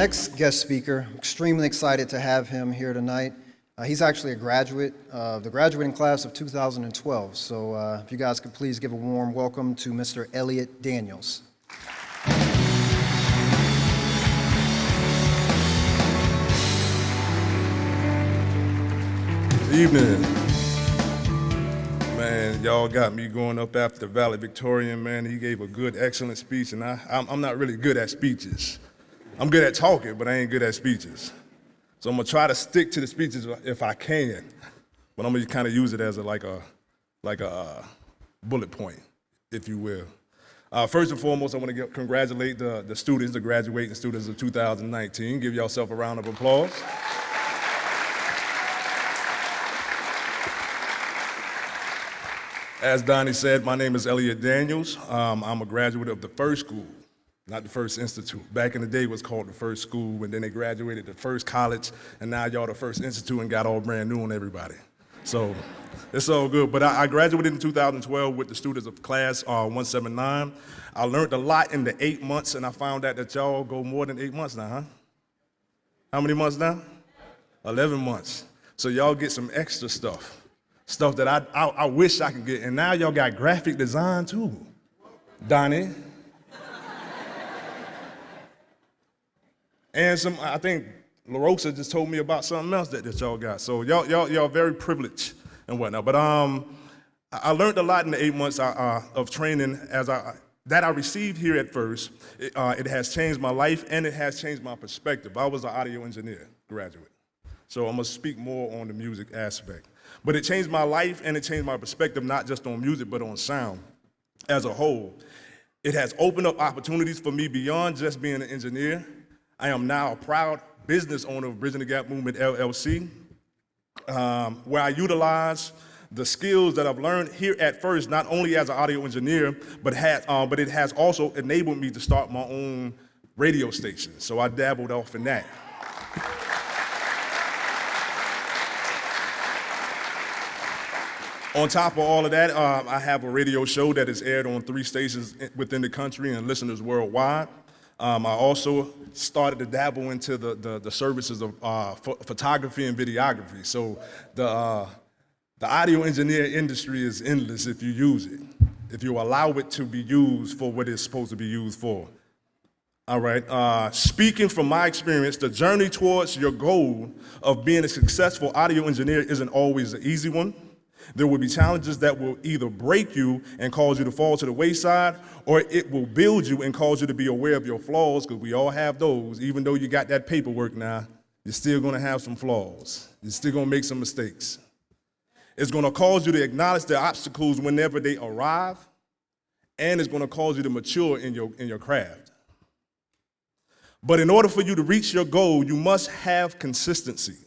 next guest speaker, I'm extremely excited to have him here tonight. He's actually a graduate of the graduating class of 2012. So if you guys could please give a warm welcome to Mr. Elliott Daniels. Evening. Man, y'all got me going up after the valedictorian, man. He gave a good, excellent speech, and I'm not really good at speeches. I'm good at talking, but I ain't good at speeches. So I'm gonna try to stick to the speeches if I can, but I'm gonna kind of use it as a bullet point, if you will. First and foremost, I want to congratulate the students, the graduating students of 2019. Give yourself a round of applause. As Donnie said, my name is Elliott Daniels. I'm a graduate of the F.I.R.S.T school, not the F.I.R.S.T Institute. Back in the day, it was called the F.I.R.S.T school, and then they graduated to F.I.R.S.T college, and now y'all the F.I.R.S.T Institute and got all brand new on everybody. So it's all good. But I graduated in 2012 with the students of class 179. I learned a lot in the 8 months, and I found out that y'all go more than 8 months now, huh? How many months now? 11 months. So y'all get some extra stuff. Stuff that I wish I could get. And now y'all got graphic design too. Donnie. And I think LaRosa just told me about something else that y'all got. So y'all very privileged and whatnot. But I learned a lot in the 8 months of training that I received here at F.I.R.S.T. It has changed my life and it has changed my perspective. I was an audio engineer graduate. So I'm gonna speak more on the music aspect. But it changed my life and it changed my perspective, not just on music, but on sound as a whole. It has opened up opportunities for me beyond just being an engineer. I am now a proud business owner of Bridging the Gap Movement, LLC, where I utilize the skills that I've learned here at F.I.R.S.T, not only as an audio engineer, but it has also enabled me to start my own radio station. So I dabbled off in that. On top of all of that, I have a radio show that is aired on 3 stations within the country and listeners worldwide. I also started to dabble into the services of photography and videography. So the audio engineer industry is endless if you use it, if you allow it to be used for what it's supposed to be used for. All right, speaking from my experience, the journey towards your goal of being a successful audio engineer isn't always an easy one. There will be challenges that will either break you and cause you to fall to the wayside, or it will build you and cause you to be aware of your flaws, because we all have those. Even though you got that paperwork now, you're still gonna have some flaws. You're still gonna make some mistakes. It's gonna cause you to acknowledge the obstacles whenever they arrive, and it's gonna cause you to mature in your craft. But in order for you to reach your goal, you must have consistency.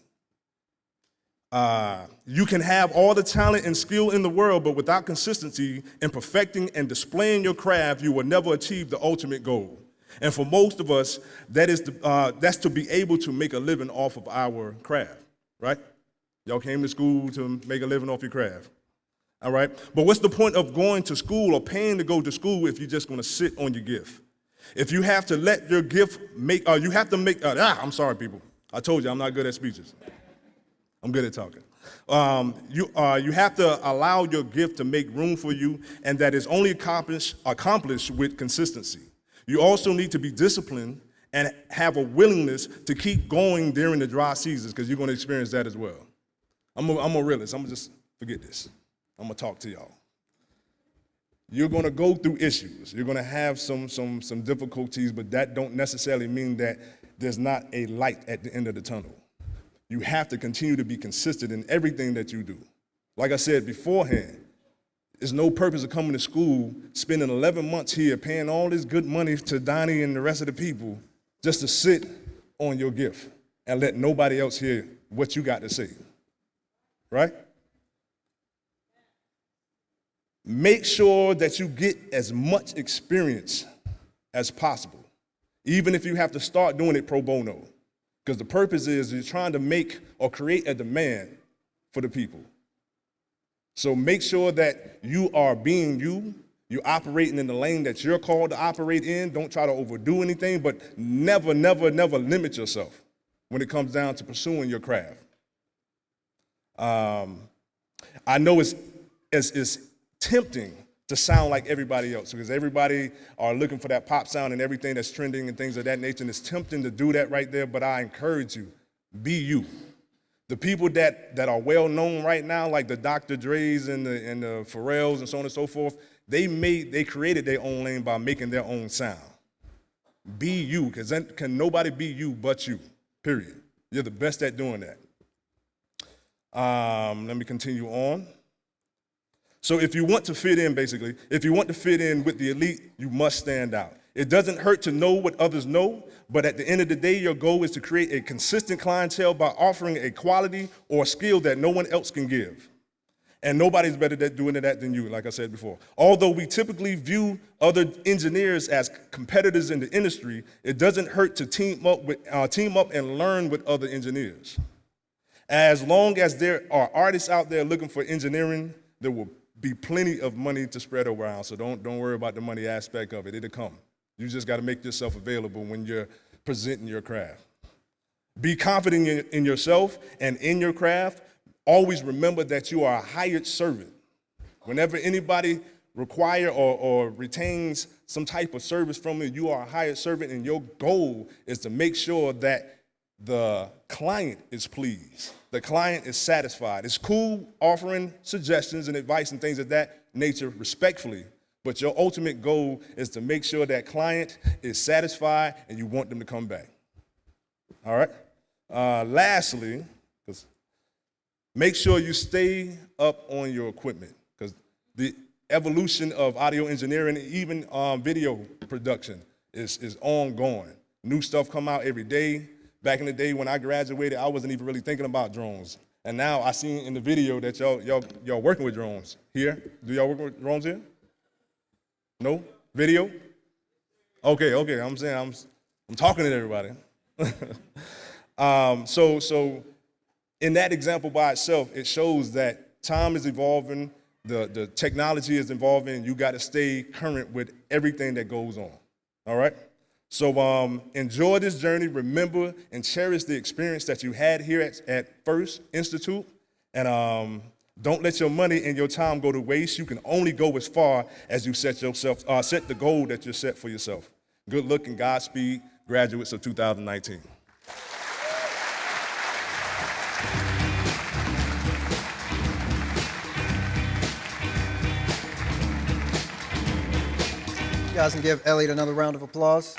You can have all the talent and skill in the world, but without consistency in perfecting and displaying your craft, you will never achieve the ultimate goal. And for most of us, that's to be able to make a living off of our craft, right? Y'all came to school to make a living off your craft, all right? But what's the point of going to school or paying to go to school if you're just gonna sit on your gift? If you have to let your gift I'm sorry, people. I told you I'm not good at speeches. I'm good at talking. You have to allow your gift to make room for you, and that is only accomplished with consistency. You also need to be disciplined and have a willingness to keep going during the dry seasons, because you're going to experience that as well. I'm a realist. I'm going to just forget this. I'm going to talk to y'all. You're going to go through issues. You're going to have some difficulties, but that don't necessarily mean that there's not a light at the end of the tunnel. You have to continue to be consistent in everything that you do. Like I said beforehand, there's no purpose of coming to school, spending 11 months here, paying all this good money to Donnie and the rest of the people just to sit on your gift and let nobody else hear what you got to say, right? Make sure that you get as much experience as possible, even if you have to start doing it pro bono. Because the purpose is you're trying to make or create a demand for the people. So make sure that you are being you, You're operating in the lane that you're called to operate in. Don't try to overdo anything, but never, never, never limit yourself when it comes down to pursuing your craft. I know it's tempting to sound like everybody else because everybody are looking for that pop sound and everything that's trending and things of that nature, and it's tempting to do that right there, but I encourage you, be you. The people that are well known right now, like the Dr. Dre's and the Pharrells and so on and so forth, they created their own lane by making their own sound. Be you, because then can nobody be you but you, period. You're the best at doing that. Let me continue on. So if you want to fit in, basically, if you want to fit in with the elite, you must stand out. It doesn't hurt to know what others know, but at the end of the day, your goal is to create a consistent clientele by offering a quality or skill that no one else can give. And nobody's better at doing that than you, like I said before. Although we typically view other engineers as competitors in the industry, it doesn't hurt to team up and learn with other engineers. As long as there are artists out there looking for engineering, there will be plenty of money to spread around, so don't worry about the money aspect of it. It'll come. You just got to make yourself available when you're presenting your craft. Be confident in yourself and in your craft. Always remember that you are a hired servant. Whenever anybody require or retains some type of service from you, you are a hired servant, and your goal is to make sure that the client is pleased. The client is satisfied. It's cool offering suggestions and advice and things of that nature respectfully, but your ultimate goal is to make sure that client is satisfied and you want them to come back. All right? Lastly, make sure you stay up on your equipment, because the evolution of audio engineering, even video production, is ongoing. New stuff come out every day. Back in the day when I graduated, I wasn't even really thinking about drones. And now I see in the video that y'all working with drones. Here? Do y'all work with drones here? No? Video? Okay, I'm saying I'm talking to everybody. So in that example by itself, it shows that time is evolving, the technology is evolving, and you got to stay current with everything that goes on. All right? So enjoy this journey. Remember and cherish the experience that you had here at F.I.R.S.T Institute. And don't let your money and your time go to waste. You can only go as far as you set the goal that you set for yourself. Good luck and Godspeed, graduates of 2019. You guys can give Elliott another round of applause.